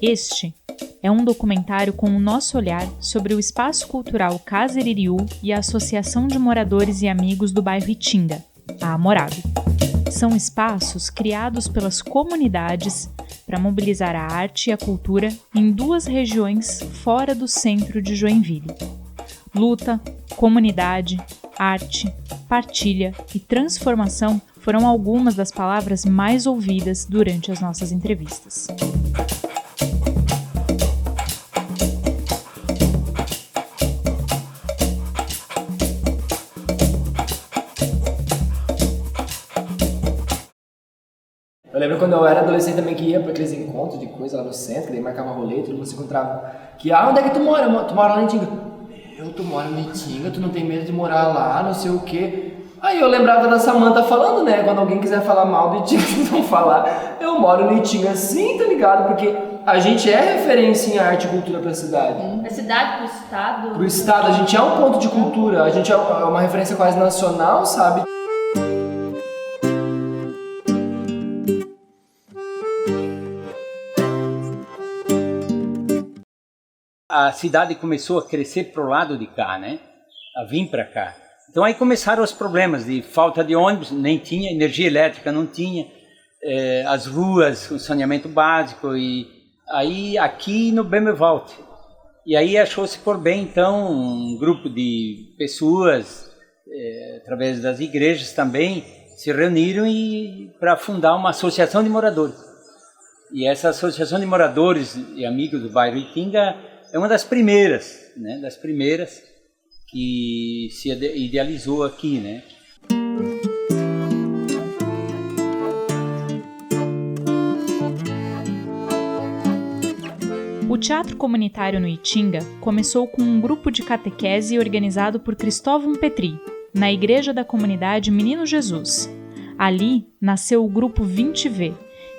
Este é um documentário com o nosso olhar sobre o Espaço Cultural Casa Iririú e a Associação de Moradores e Amigos do bairro Itinga, a Amorabi. São espaços criados pelas comunidades para mobilizar a arte e a cultura em duas regiões fora do centro de Joinville. Luta, comunidade, arte, partilha e transformação foram algumas das palavras mais ouvidas durante as nossas entrevistas. Eu lembro quando eu era adolescente também que ia para aqueles encontros de coisa lá no centro, que daí marcava rolê, todo mundo se encontrava. Onde é que tu mora? Tu mora lá em Itinga. Tu mora no Itinga, tu não tem medo de morar lá, não sei o quê. Aí eu lembrava da Samantha falando, né? Quando alguém quiser falar mal do Itinga, vocês vão falar. Eu moro no Itinga sim, tá ligado? Porque a gente é referência em arte e cultura pra cidade. Da cidade pro estado? Pro estado, a gente é um ponto de cultura, a gente é uma referência quase nacional, sabe? A cidade começou a crescer para o lado de cá, né? A vir para cá. Então aí começaram os problemas de falta de ônibus, nem tinha, energia elétrica não tinha, as ruas, o saneamento básico, e aí aqui no Bemevolte. E aí achou-se por bem, então, um grupo de pessoas, através das igrejas também, se reuniram para fundar uma associação de moradores. E essa associação de moradores e amigos do bairro Itinga é uma das primeiras, né? Das primeiras que se idealizou aqui, né? O Teatro Comunitário no Itinga começou com um grupo de catequese organizado por Cristóvão Petri, na igreja da comunidade Menino Jesus. Ali nasceu o grupo 20V,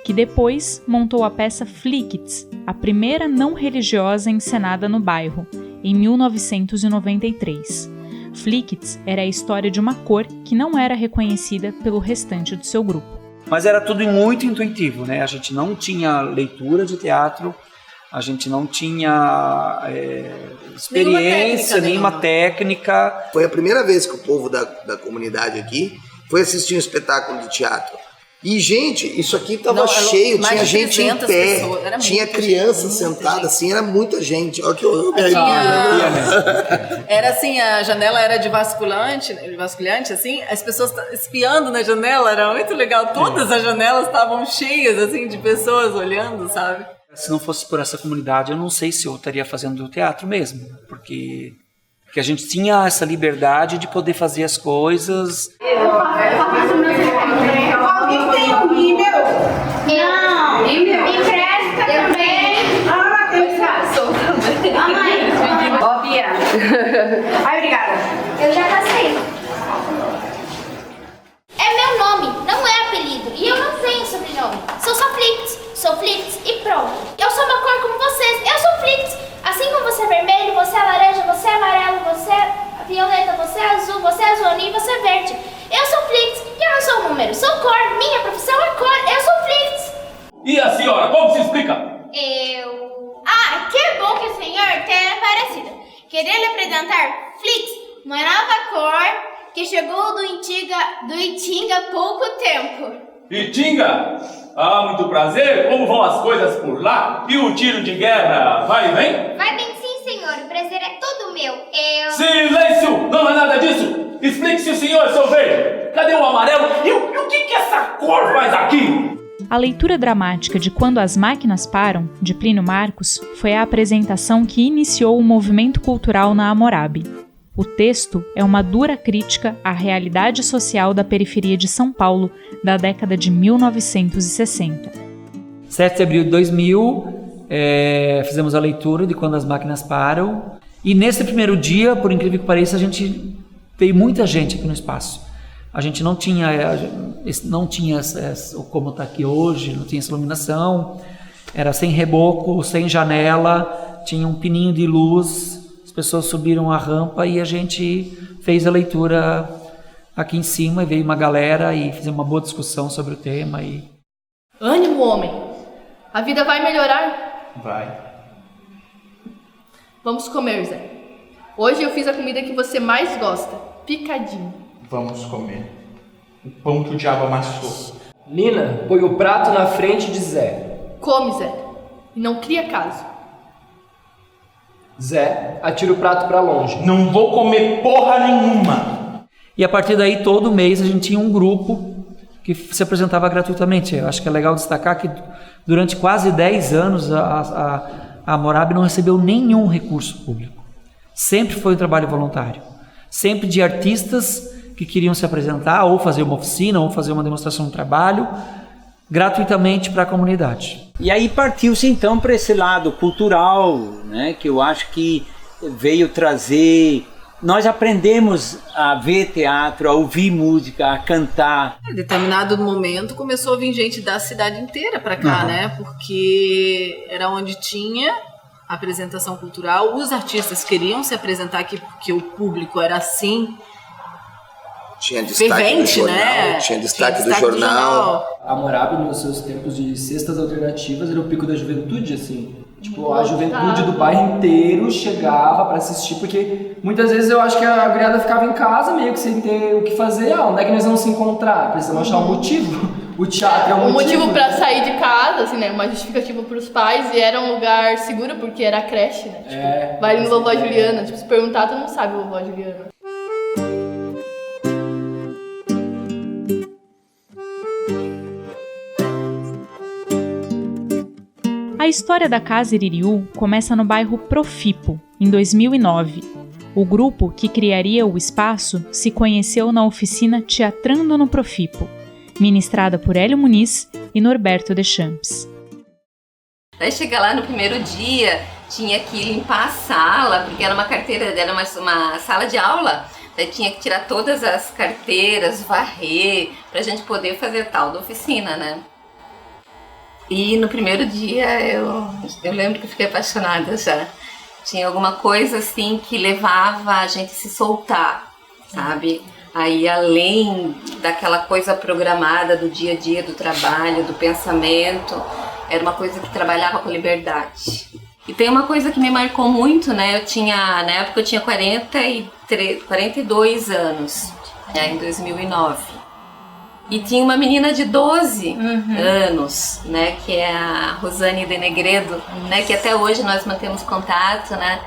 que depois montou a peça Flickits, a primeira não religiosa encenada no bairro, em 1993. Flickits era a história de uma cor que não era reconhecida pelo restante do seu grupo. Mas era tudo muito intuitivo, né? A gente não tinha leitura de teatro, a gente não tinha experiência, nenhuma técnica. Foi a primeira vez que o povo da comunidade aqui foi assistir um espetáculo de teatro. E, gente, isso aqui tava cheio, tinha gente em pé, tinha criança sentada, assim, era muita gente. Olha que eu Era assim, a janela era de vasculhante, assim, as pessoas espiando na janela, era muito legal. Todas as janelas estavam cheias, assim, de pessoas olhando, sabe? Se não fosse por essa comunidade, eu não sei se eu estaria fazendo teatro mesmo, porque a gente tinha essa liberdade de poder fazer as coisas. Alguém tem um rímel? Não, empresta também. Tem a mãe. Ó, Bia. Ai, obrigada. Eu já passei. É meu nome, não é apelido. E eu não tenho sobrenome. Sou Flickits e pronto. Eu sou uma cor como vocês. Eu sou Flickits. Assim como você é vermelho, você é laranja, você é amarelo, você é violeta, você é azul, você é azul e você é verde. Eu sou Flickits e eu não sou número, sou cor. Minha profissão é cor, eu sou Flickits. E a senhora, como se explica? Ah, que bom que o senhor tem aparecido. Queria lhe apresentar Flickits, uma nova cor que chegou do Itinga há pouco tempo. Itinga? Ah, muito prazer. Como vão as coisas por lá? E o tiro de guerra vai e vem? Vai bem sim, senhor. O prazer é todo meu. Silêncio! Não é nada disso! Explique se o senhor é seu verde. Cadê o amarelo? E o que essa cor faz aqui? A leitura dramática de Quando as Máquinas Param, de Plínio Marcos, foi a apresentação que iniciou o movimento cultural na Amorabi. O texto é uma dura crítica à realidade social da periferia de São Paulo da década de 1960. 7 de abril de 2000, fizemos a leitura de Quando as Máquinas Param. E nesse primeiro dia, por incrível que pareça, veio muita gente aqui no espaço. A gente não tinha como está aqui hoje, não tinha essa iluminação, era sem reboco, sem janela, tinha um pininho de luz. As pessoas subiram a rampa e a gente fez a leitura aqui em cima, e veio uma galera e fizemos uma boa discussão sobre o tema. Ânimo, homem! A vida vai melhorar. Vai. Vamos comer, Zé. Hoje eu fiz a comida que você mais gosta, picadinho. Vamos comer. O pão que o diabo amassou. Nina, põe o prato na frente de Zé. Come, Zé. E não cria caso. Zé, atira o prato pra longe. Não vou comer porra nenhuma. E a partir daí, todo mês, a gente tinha um grupo que se apresentava gratuitamente. Eu acho que é legal destacar que durante quase 10 anos a Morab não recebeu nenhum recurso público. Sempre foi um trabalho voluntário. Sempre de artistas que queriam se apresentar, ou fazer uma oficina, ou fazer uma demonstração de trabalho, gratuitamente para a comunidade. E aí partiu-se então para esse lado cultural, né, que eu acho que veio trazer... Nós aprendemos a ver teatro, a ouvir música, a cantar. Em determinado momento começou a vir gente da cidade inteira para cá, né? Porque era onde tinha apresentação cultural. Os artistas queriam se apresentar aqui porque o público era assim... Tinha destaque fervente, do jornal, né? Tinha destaque do jornal. A Morab, nos seus tempos de cestas alternativas, era o pico da juventude, assim. Tipo, a juventude do bairro inteiro chegava pra assistir, porque muitas vezes eu acho que a gurizada ficava em casa meio que sem ter o que fazer. Onde é que nós vamos se encontrar? Precisamos achar um motivo. O teatro é um motivo. Um motivo pra sair de casa, assim, né? Uma justificativa pros pais, e era um lugar seguro porque era a creche, né? Tipo, vai no Vovó Juliana. Tipo, se perguntar, tu não sabe o Vovó Juliana. A história da Casa Iririú começa no bairro Profipo, em 2009. O grupo que criaria o espaço se conheceu na oficina Teatrando no Profipo, ministrada por Hélio Muniz e Norberto Deschamps. Daí chegar lá no primeiro dia, tinha que limpar a sala, porque era uma carteira, era uma sala de aula. Daí tinha que tirar todas as carteiras, varrer, pra gente poder fazer tal da oficina, né? E no primeiro dia eu lembro que fiquei apaixonada já. Tinha alguma coisa assim que levava a gente a se soltar, sabe? Aí além daquela coisa programada do dia a dia, do trabalho, do pensamento, era uma coisa que trabalhava com liberdade. E tem uma coisa que me marcou muito, né? Na época eu tinha 42 anos, né? Em 2009. E tinha uma menina de 12 anos, né, que é a Rosane de Negredo, né, que até hoje nós mantemos contato, né.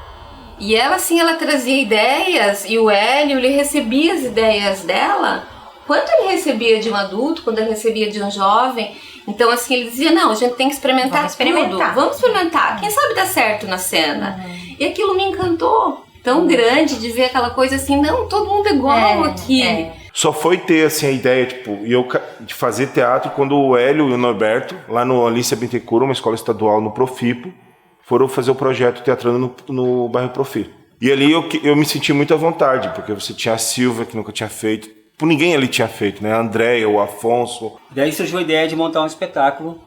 E ela, assim, ela trazia ideias e o Hélio, ele recebia as ideias dela, quanto ele recebia de um adulto, quando ele recebia de um jovem. Então, assim, ele dizia, não, a gente tem que experimentar tudo, vamos experimentar, quem sabe dá certo na cena. E aquilo me encantou, tão grande, de ver aquela coisa assim, não, todo mundo é igual aqui. Só foi ter assim, a ideia de fazer teatro quando o Hélio e o Norberto, lá no Alicia Bittencourt, uma escola estadual no Profipo, foram fazer o projeto Teatrando no bairro Profipo. E ali eu me senti muito à vontade, porque você tinha a Silvia, que nunca tinha feito, ninguém ali tinha feito, né? A Andréia, o Afonso. Daí surgiu a ideia de montar um espetáculo,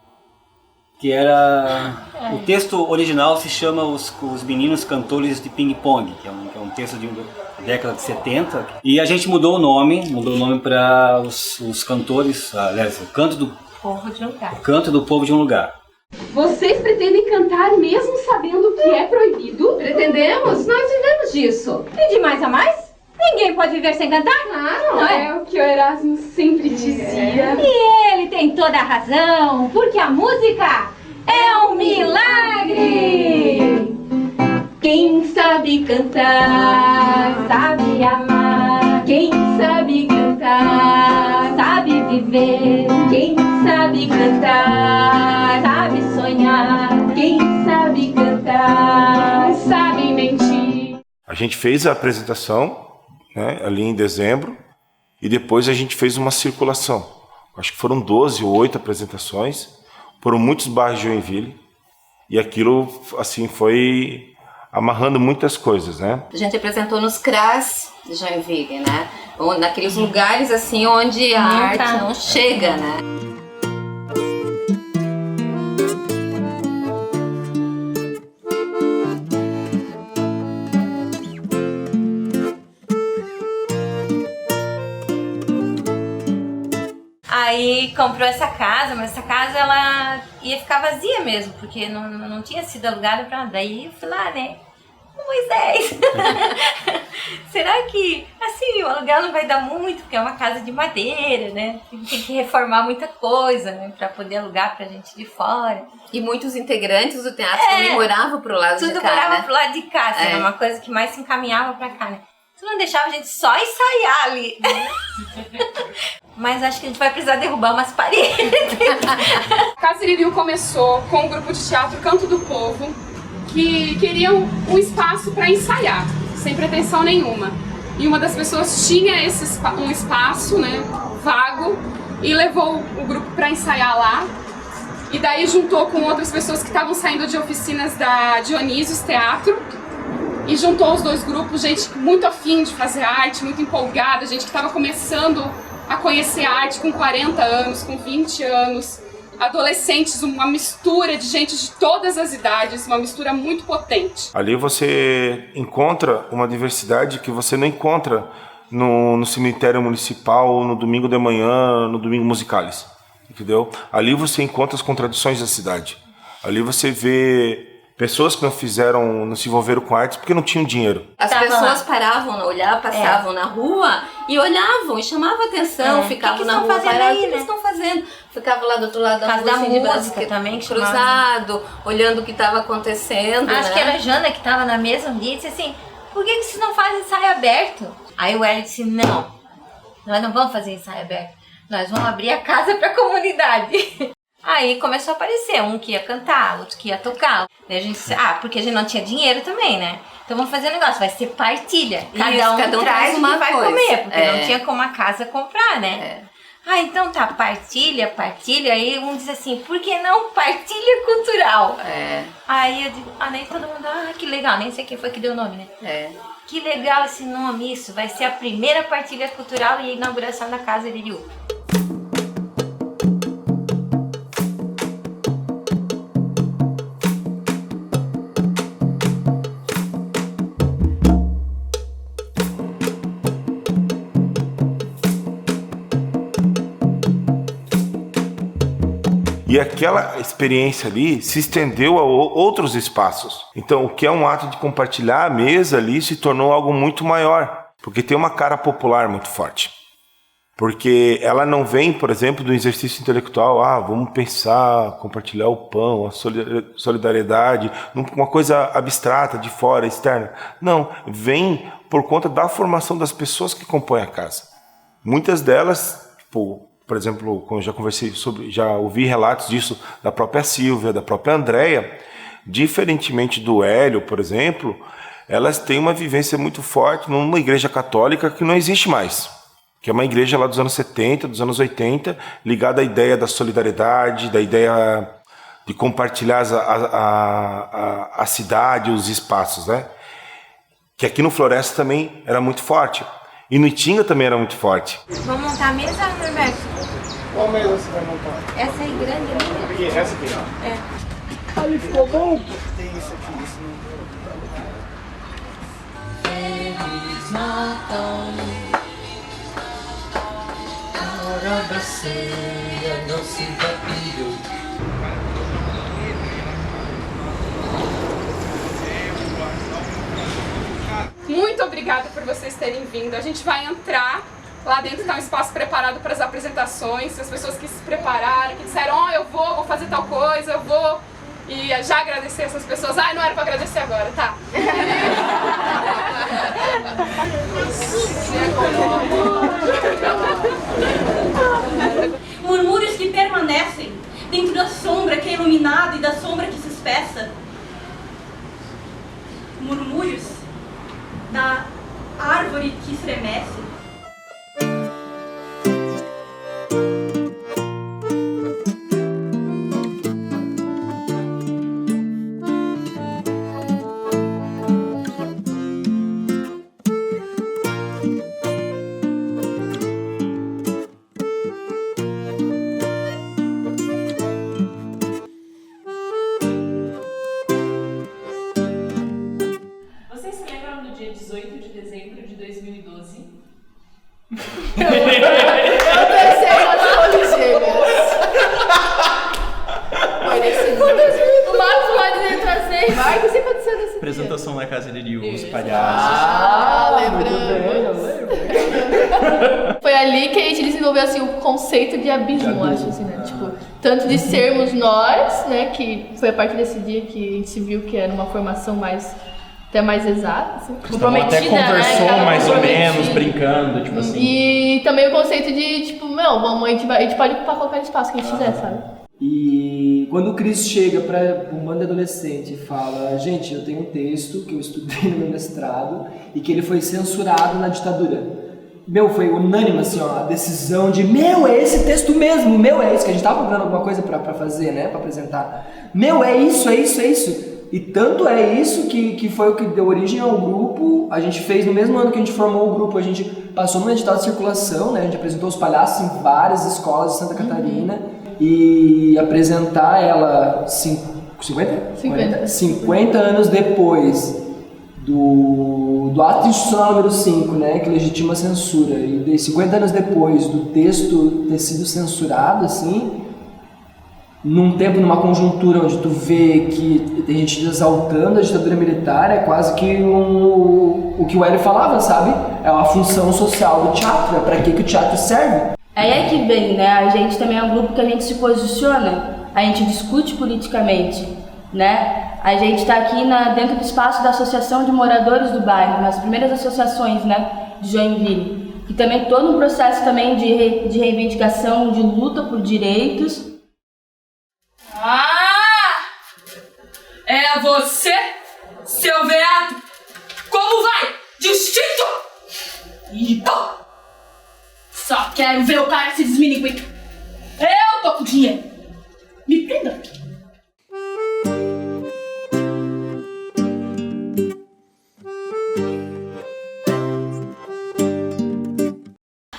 que era... O texto original se chama Os Meninos Cantores de Ping Pong, que é um texto de década de 70. E a gente mudou o nome para os cantores, aliás, o canto do povo de um lugar. Vocês pretendem cantar mesmo sabendo o que é proibido? Pretendemos, nós vivemos disso. E de mais a mais? Ninguém pode viver sem cantar? Claro, não é o que o Erasmo sempre dizia. E ele tem toda a razão, porque a música é um milagre. Quem sabe cantar, sabe amar. Quem sabe cantar, sabe viver. Quem sabe cantar, sabe sonhar. Quem sabe cantar, sabe mentir. A gente fez a apresentação, né, ali em dezembro, e depois a gente fez uma circulação. Acho que foram 12 ou 8 apresentações, por muitos bairros de Joinville, e aquilo assim foi amarrando muitas coisas, né? A gente apresentou nos CRAS de Joinville, né? Naqueles lugares assim onde a arte não chega, né? Aí comprou essa casa, mas essa casa ela ia ficar vazia mesmo, porque não tinha sido alugada para nada. Daí eu fui lá, né? Moisés, será que, assim, o aluguel não vai dar muito, porque é uma casa de madeira, né? Tem que reformar muita coisa, né? Pra poder alugar pra gente de fora. E muitos integrantes do teatro também moravam pro lado de cá, tudo morava né? pro lado de cá, assim, era uma coisa que mais se encaminhava pra cá, né? Tu não deixava a gente só ensaiar ali. Mas acho que a gente vai precisar derrubar umas paredes. Casa Iririú começou com o grupo de teatro Canto do Povo, que queriam um espaço para ensaiar, sem pretensão nenhuma. E uma das pessoas tinha um espaço, né, vago, e levou o grupo para ensaiar lá. E daí juntou com outras pessoas que estavam saindo de oficinas da Dionísios Teatro. E juntou os dois grupos, gente muito afim de fazer arte, muito empolgada, gente que estava começando a conhecer arte com 40 anos, com 20 anos. Adolescentes, uma mistura de gente de todas as idades, uma mistura muito potente. Ali você encontra uma diversidade que você não encontra no cemitério municipal ou no domingo de manhã, no domingo musicalis, entendeu? Ali você encontra as contradições da cidade. Ali você vê pessoas que não se envolveram com arte porque não tinham dinheiro. As pessoas paravam, olhavam, passavam na rua e olhavam e chamavam atenção, ficavam na rua parados. O que eles estão fazendo? Ficavam lá do outro lado da rua, assim, de música também, cruzado, olhando o que estava acontecendo. Acho que era a Jana que estava na mesa um dia e disse assim, por que vocês não fazem ensaio aberto? Aí o Hélio disse, não, nós não vamos fazer ensaio aberto, nós vamos abrir a casa para a comunidade. Aí começou a aparecer, um que ia cantar, outro que ia tocar. Daí a gente disse, porque a gente não tinha dinheiro também, né? Então vamos fazer um negócio, vai ser partilha. Cada um traz o que vai comer, porque não tinha como a casa comprar, né? Então tá, partilha. Aí um diz assim, por que não partilha cultural? Aí eu digo, nem todo mundo, que legal, nem sei quem foi que deu o nome, né? Que legal esse nome, isso. Vai ser a primeira partilha cultural e a inauguração da Casa Iririú. E aquela experiência ali se estendeu a outros espaços. Então, o que é um ato de compartilhar a mesa ali se tornou algo muito maior, porque tem uma cara popular muito forte. Porque ela não vem, por exemplo, do exercício intelectual, vamos pensar, compartilhar o pão, a solidariedade, uma coisa abstrata, de fora, externa. Não, vem por conta da formação das pessoas que compõem a casa. Muitas delas, por exemplo, como eu já conversei sobre, já ouvi relatos disso da própria Silvia, da própria Andréia, diferentemente do Hélio, por exemplo, elas têm uma vivência muito forte numa igreja católica que não existe mais, que é uma igreja lá dos anos 70, dos anos 80, ligada à ideia da solidariedade, da ideia de compartilhar a cidade, os espaços, né? Que aqui no Floresta também era muito forte. E no Itinga também era muito forte. Vamos montar a mesa, Norberto? Qual mesa você vai montar? Essa aí grande ali. Aqui, essa aqui, ó. Ali ficou bom? Tem isso aqui, isso não. Feliz Natal, hora da ceia, não se vapilhou. Muito obrigada por vocês terem vindo. A gente vai entrar. Lá dentro está um espaço preparado para as apresentações. As pessoas que se prepararam, que disseram, eu vou fazer tal coisa, eu vou. E já agradecer essas pessoas. Não era para agradecer agora, tá? Murmúrios que permanecem dentro da sombra que é iluminada e da sombra que se espessa. Murmúrios da árvore que estremece. Vocês se lembram do dia 18 de dezembro de 2012? Eu pensei nas Torres Gêmeas. apresentação na Casa Liriu, os palhaços. Lembrando. Foi ali que a gente desenvolveu assim, o conceito de abismo, acho assim, né? Tipo, tanto de sermos nós, né? Que foi a partir desse dia que a gente viu que era uma formação até mais exata, assim, comprometida, até conversou, né? mais ou menos, brincando, tipo assim. E também o conceito de, tipo, a gente pode ocupar qualquer espaço que a gente quiser, sabe? E quando o Cris chega para um bando de adolescente e fala: gente, eu tenho um texto que eu estudei no meu mestrado e que ele foi censurado na ditadura. Foi unânime, assim, ó, a decisão de, é esse texto mesmo, é isso, que a gente tava procurando alguma coisa pra fazer, né, pra apresentar. É isso. E tanto é isso que foi o que deu origem ao grupo. A gente fez, no mesmo ano que a gente formou o grupo, a gente passou no edital de circulação, né, a gente apresentou os palhaços em várias escolas de Santa Catarina, e apresentar ela 50 anos depois do ato institucional número 5, né, que legitima a censura, e 50 anos depois do texto ter sido censurado, assim, num tempo, numa conjuntura onde tu vê que tem gente exaltando a ditadura militar, é quase que o que o Hélio falava, sabe? É uma função social do teatro, é pra que o teatro serve. Aí é que vem, né? A gente também é um grupo que a gente se posiciona, a gente discute politicamente, né? A gente está aqui dentro do espaço da Associação de Moradores do Bairro, nas primeiras associações, né, de Joinville, que também todo um processo também de reivindicação, de luta por direitos. É você, seu veado? Como vai? Distinto? Então, só quero ver o cara se desminicuir. Eu tô com dinheiro. Me prenda.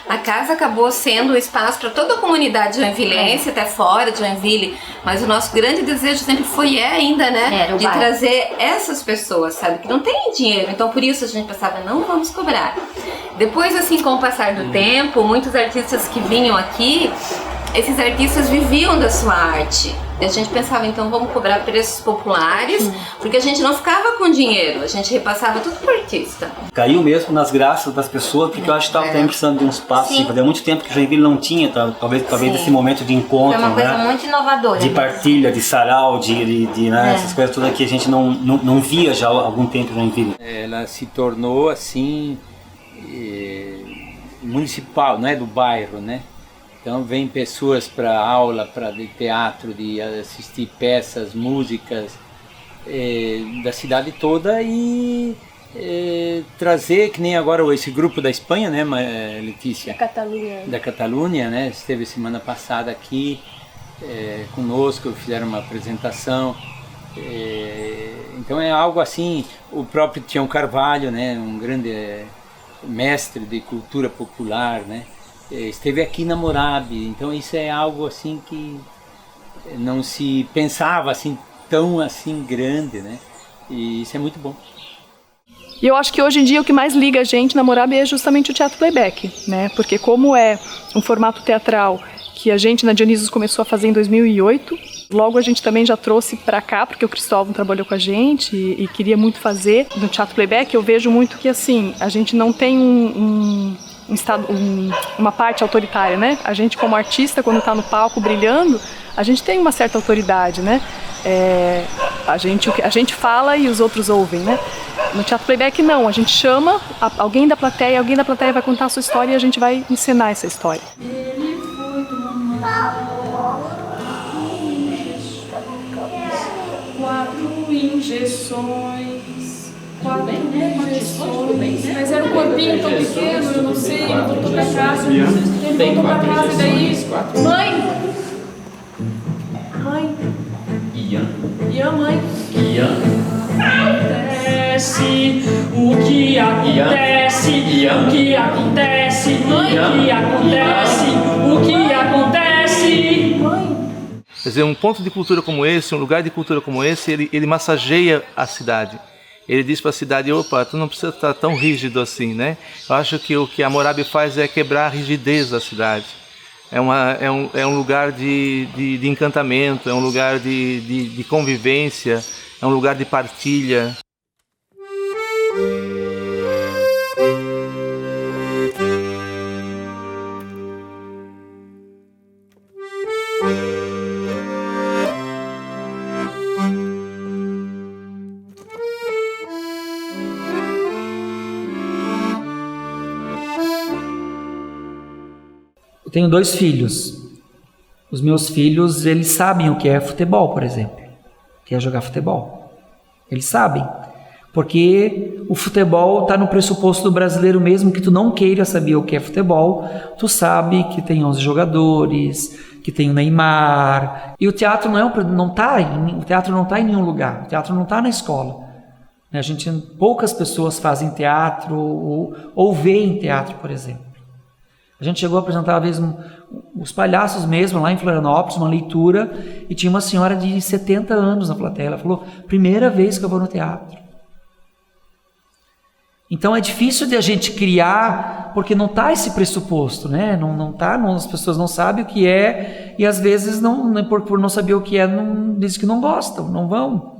A casa acabou sendo um espaço para toda a comunidade joinvilense, até fora de Joinville, mas o nosso grande desejo sempre foi ainda, né, de trazer essas pessoas, sabe, que não têm dinheiro, então por isso a gente pensava, não vamos cobrar. Depois, assim, com o passar do tempo, muitos artistas que vinham aqui, esses artistas viviam da sua arte. E a gente pensava, então vamos cobrar preços populares, porque a gente não ficava com dinheiro, a gente repassava tudo pro artista. Caiu mesmo nas graças das pessoas, porque eu acho que estava também precisando de um espaço, assim, fazia muito tempo que Joinville não tinha, talvez esse momento de encontro, foi uma coisa muito inovadora. De partilha, de sarau, né, essas coisas todas que a gente não via já há algum tempo em Joinville. Ela se tornou assim, municipal, não é do bairro, né? Então vem pessoas para aula, de teatro, de assistir peças, músicas da cidade toda e trazer, que nem agora esse grupo da Espanha, né, Letícia? Da Catalunha, né? Esteve semana passada aqui conosco, fizeram uma apresentação. Então é algo assim, o próprio Tião Carvalho, né, um grande mestre de cultura popular, né? Esteve aqui na Morabe, então isso é algo assim que não se pensava assim tão assim grande, né? E isso é muito bom. E eu acho que hoje em dia o que mais liga a gente na Morabe é justamente o teatro playback, né? Porque como é um formato teatral que a gente na Dionisos começou a fazer em 2008, logo a gente também já trouxe para cá, porque o Cristóvão trabalhou com a gente e queria muito fazer no teatro playback. Eu vejo muito que assim, a gente não tem uma parte autoritária, né? A gente como artista, quando está no palco brilhando, a gente tem uma certa autoridade, né? A gente fala e os outros ouvem, né? No teatro playback não, a gente chama alguém da plateia vai contar a sua história e a gente vai encenar essa história. Ele foi tomar 4 injeções. 4 injeções. Mas era um corpinho tão pequeno, eu não sei, ele voltou pra casa. Ele voltou pra casa e daí. Mãe! Ian, mãe! Acontece, o que acontece, o que acontece, mãe, o que acontece, mãe. Quer dizer, um ponto de cultura como esse, um lugar de cultura como esse, ele massageia a cidade. Ele diz para a cidade, opa, tu não precisa estar tão rígido assim, né? Eu acho que o que a Morabe faz é quebrar a rigidez da cidade. É um lugar de encantamento, é um lugar de convivência, é um lugar de partilha. Eu tenho 2 filhos. Os meus filhos, eles sabem o que é futebol, por exemplo. O que é jogar futebol. Eles sabem. Porque o futebol está no pressuposto do brasileiro, mesmo que tu não queira saber o que é futebol, tu sabe que tem 11 jogadores, que tem o Neymar. E o teatro o teatro não está em nenhum lugar. O teatro não está na escola. Poucas pessoas fazem teatro ou veem teatro, por exemplo. A gente chegou a apresentar uma vez os palhaços mesmo, lá em Florianópolis, uma leitura, e tinha uma senhora de 70 anos na plateia. Ela falou, primeira vez que eu vou no teatro. Então é difícil de a gente criar, porque não está esse pressuposto, né? As pessoas não sabem o que é, e às vezes, por não saber o que é, dizem que não gostam, não vão.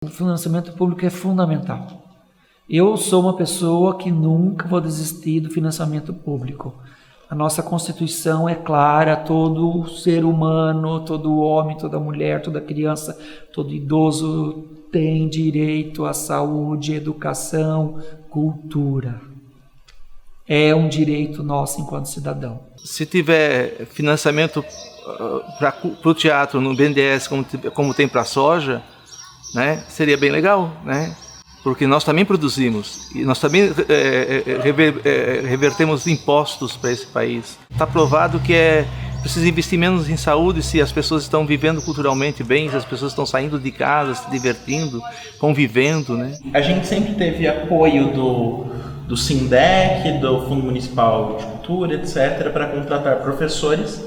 O financiamento público é fundamental. Eu sou uma pessoa que nunca vou desistir do financiamento público. A nossa Constituição é clara, todo ser humano, todo homem, toda mulher, toda criança, todo idoso tem direito à saúde, educação, cultura. É um direito nosso enquanto cidadão. Se tiver financiamento para o teatro no BNDES como tem para a soja, né, seria bem legal, né? Porque nós também produzimos e nós também revertemos impostos para esse país. Está provado que precisa investir menos em saúde se as pessoas estão vivendo culturalmente bem, se as pessoas estão saindo de casa, se divertindo, convivendo, né? A gente sempre teve apoio do SINDEC, do Fundo Municipal de Cultura, etc., para contratar professores,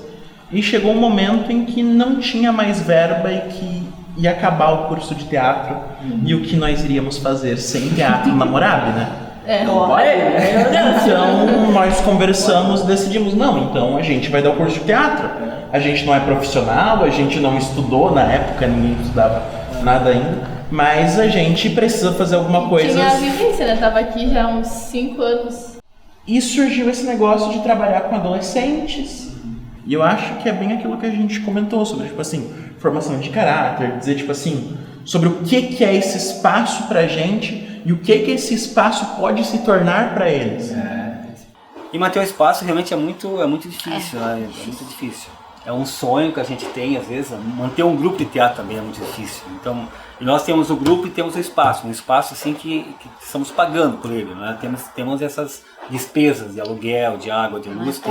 e chegou um momento em que não tinha mais verba e que ia acabar o curso de teatro, e o que nós iríamos fazer sem teatro na Morabe, né? Então nós conversamos, decidimos, então a gente vai dar o curso de teatro. A gente não é profissional, a gente não estudou, na época ninguém estudava nada ainda, mas a gente precisa fazer alguma coisa. Tinha a vivência, né? Tava aqui já há uns 5 anos. E surgiu esse negócio de trabalhar com adolescentes. E eu acho que é bem aquilo que a gente comentou sobre, formação de caráter, dizer, sobre o que é esse espaço pra gente e o que esse espaço pode se tornar para eles. E manter o espaço realmente é muito difícil, né? É muito difícil. É um sonho que a gente tem, às vezes, manter um grupo de teatro também é muito difícil. Então, nós temos o grupo e temos o espaço, um espaço assim que estamos pagando por ele, né? Temos essas despesas de aluguel, de água, de luz,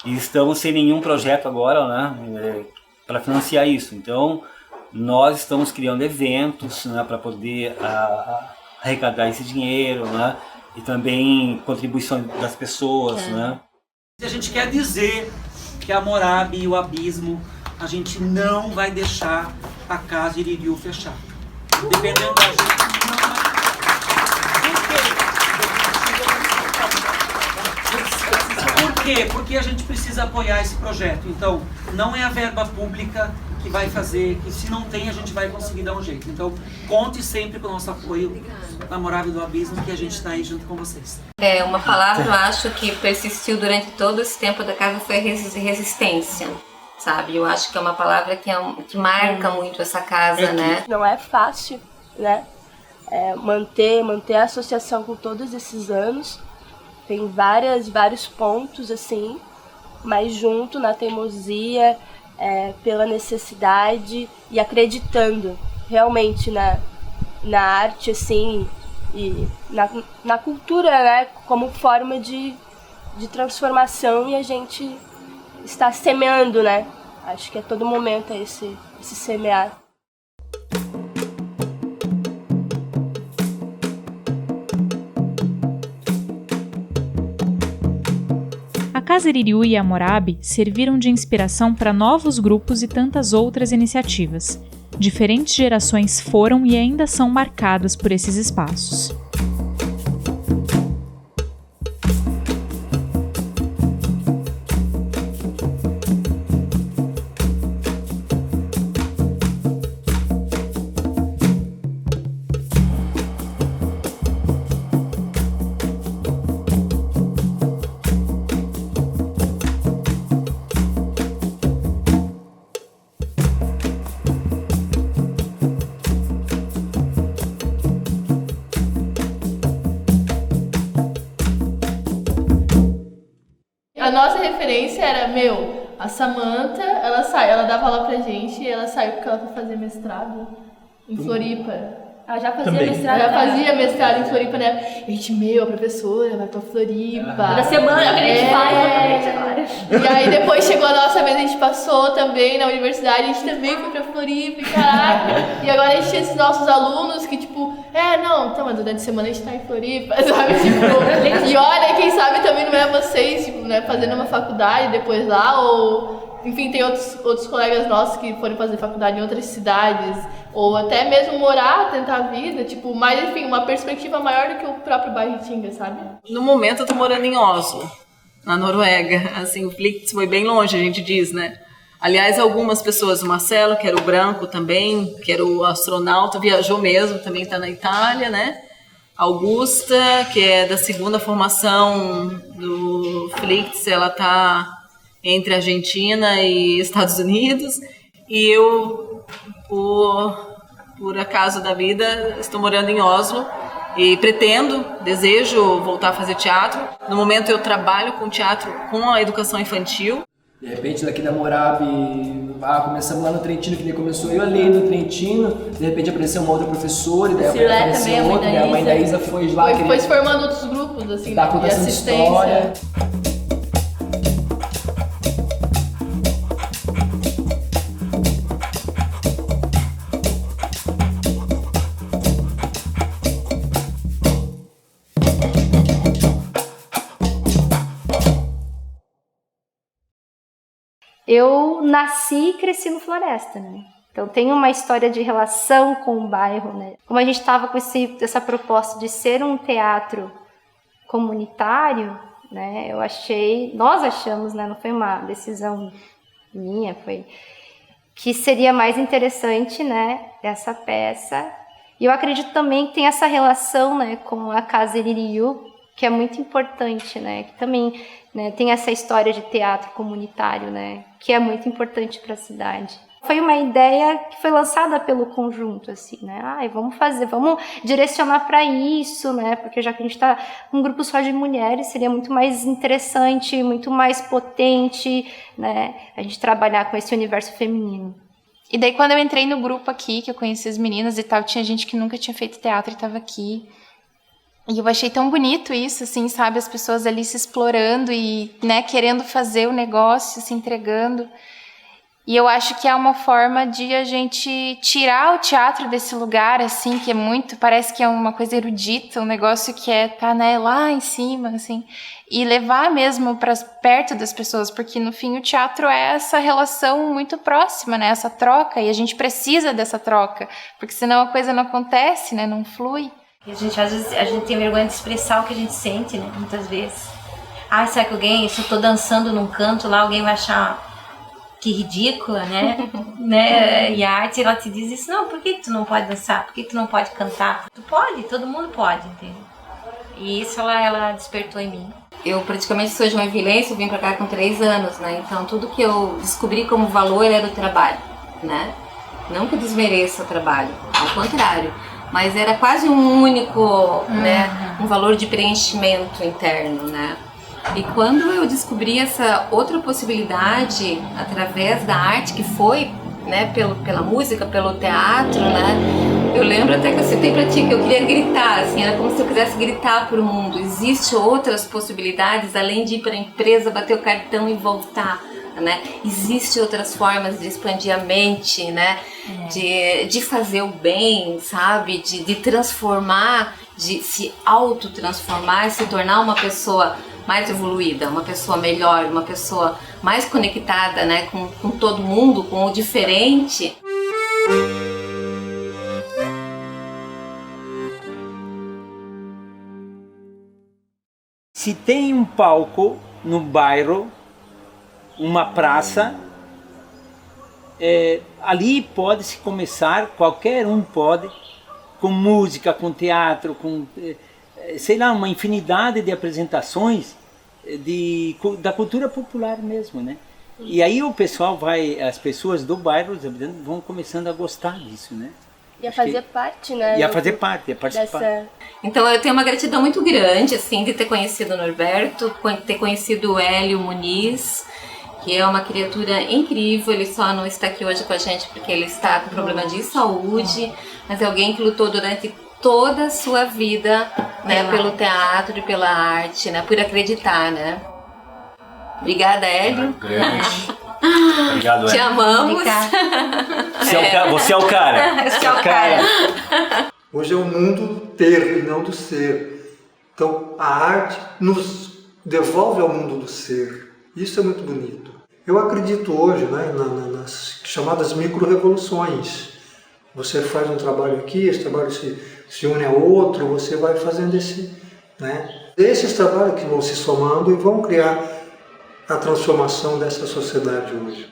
e estamos sem nenhum projeto agora, né, para financiar isso. Então, nós estamos criando eventos, né, para poder arrecadar esse dinheiro, né, e também contribuição das pessoas, né. A gente quer dizer que a Morabe e o Abismo, a gente não vai deixar a Casa Iririú fechar. Dependendo da gente, não vai. Por quê? Porque a gente precisa apoiar esse projeto. Então, não é a verba pública que vai fazer, que se não tem, a gente vai conseguir dar um jeito. Então, conte sempre com o nosso apoio na Morabe do Abismo, que a gente está aí junto com vocês. Uma palavra, eu acho, que persistiu durante todo esse tempo da casa foi resistência, sabe? Eu acho que é uma palavra que marca muito essa casa, né? Não é fácil, né? Manter a associação com todos esses anos. Tem vários pontos, assim, mas junto na teimosia, pela necessidade e acreditando realmente na arte, assim, e na cultura, né, como forma de transformação, e a gente está semeando, né? Acho que a todo momento é esse semear. A Casa Iririú e a Morabe serviram de inspiração para novos grupos e tantas outras iniciativas. Diferentes gerações foram e ainda são marcadas por esses espaços. era, a Samantha, ela dava aula pra gente e ela saiu porque ela foi fazer mestrado em Floripa. Ela já fazia Também. mestrado. Ela fazia mestrado em Floripa, né? E a gente, a professora vai pra Floripa. Toda semana que a gente faz exatamente agora. E aí depois chegou a nossa vez, a gente passou também na universidade, a gente também foi pra Floripa, caraca. E agora a gente tinha esses nossos alunos que, tipo, então, mas durante a semana a gente tá em Floripa, sabe? Tipo, e olha, quem sabe também não é vocês, tipo, né, fazendo uma faculdade depois lá, ou... Enfim, tem outros colegas nossos que foram fazer faculdade em outras cidades, ou até mesmo morar, tentar a vida, tipo, mas enfim, uma perspectiva maior do que o próprio Barretinga, sabe? No momento eu tô morando em Oslo, na Noruega, assim, o Flix foi bem longe, a gente diz, né? Aliás, algumas pessoas, o Marcelo, que era o branco também, que era o astronauta, viajou mesmo, também tá na Itália, né? Augusta, que é da segunda formação do Flix, ela tá entre Argentina e Estados Unidos, e eu, por acaso da vida, estou morando em Oslo e desejo voltar a fazer teatro. No momento eu trabalho com teatro, com a educação infantil. De repente daqui da Morab, começamos lá no Trentino, que daí começou eu ali no Trentino, de repente apareceu uma outra professora, e daí apareceu outra, e a mãe da Isa foi lá. Foi se formando outros grupos, assim, da de assistência. Eu nasci e cresci no Floresta, né? Então tem uma história de relação com o bairro, né? Como a gente estava com essa proposta de ser um teatro comunitário, né? Nós achamos, né? Não foi uma decisão minha, foi que seria mais interessante, né? Essa peça. E eu acredito também que tem essa relação, né? Com a Casa Iririú, que é muito importante, né? Que também, né, tem essa história de teatro comunitário, né? Que é muito importante para a cidade. Foi uma ideia que foi lançada pelo conjunto, assim, né? Vamos direcionar para isso, né? Porque já que a gente está um grupo só de mulheres, seria muito mais interessante, muito mais potente, né? A gente trabalhar com esse universo feminino. E daí quando eu entrei no grupo aqui, que eu conheci as meninas e tal, tinha gente que nunca tinha feito teatro e estava aqui. E eu achei tão bonito isso, assim, sabe? As pessoas ali se explorando e, né, querendo fazer o negócio, se entregando. E eu acho que é uma forma de a gente tirar o teatro desse lugar, assim, que é muito, parece que é uma coisa erudita, um negócio que tá, né, lá em cima, assim, e levar mesmo para perto das pessoas, porque no fim o teatro é essa relação muito próxima, né, essa troca, e a gente precisa dessa troca, porque senão a coisa não acontece, né, não flui. E às vezes a gente tem vergonha de expressar o que a gente sente, né, muitas vezes. Será que se eu tô dançando num canto lá, alguém vai achar que ridícula, né? E a arte, ela te diz isso, não, por que tu não pode dançar? Por que tu não pode cantar? Tu pode, todo mundo pode, entendeu? E isso ela despertou em mim. Eu praticamente sou joinvilense, eu vim pra cá com 3 anos, né? Então tudo que eu descobri como valor era o trabalho, né? Não que eu desmereça o trabalho, ao contrário. Mas era quase um único, né? Um valor de preenchimento interno, né? E quando eu descobri essa outra possibilidade através da arte, que foi, né, pela música, pelo teatro, né, eu lembro até que eu citei pra ti que eu queria gritar, assim, era como se eu quisesse gritar pro mundo. Existem outras possibilidades, além de ir pra empresa, bater o cartão e voltar, né? Existem outras formas de expandir a mente, né, de fazer o bem, sabe, de transformar, de se autotransformar, se tornar uma pessoa mais evoluída, uma pessoa melhor, uma pessoa mais conectada, né, com todo mundo, com o diferente. Se tem um palco no bairro, uma praça, ali pode-se começar, qualquer um pode, com música, com teatro, com, sei lá, uma infinidade de apresentações da cultura popular mesmo, né? E aí o pessoal as pessoas do bairro vão começando a gostar disso, né? E a fazer parte, né? E a fazer parte, a participar. Então eu tenho uma gratidão muito grande, assim, de ter conhecido o Norberto, ter conhecido o Hélio Muniz que é uma criatura incrível. Ele só não está aqui hoje com a gente porque ele está com problema de saúde, mas é alguém que lutou durante toda a sua vida, né, pelo teatro e pela arte, né, por acreditar, né. Obrigada, Hélio. Obrigado, Hélio. Te amamos. Você é o cara. Você é o cara. Hoje é o mundo do ter e não do ser. Então a arte nos devolve ao mundo do ser. Isso é muito bonito. Eu acredito hoje, né, nas chamadas micro-revoluções. Você faz um trabalho aqui, esse trabalho se une a outro, você vai fazendo esses trabalhos que vão se somando e vão criar a transformação dessa sociedade hoje.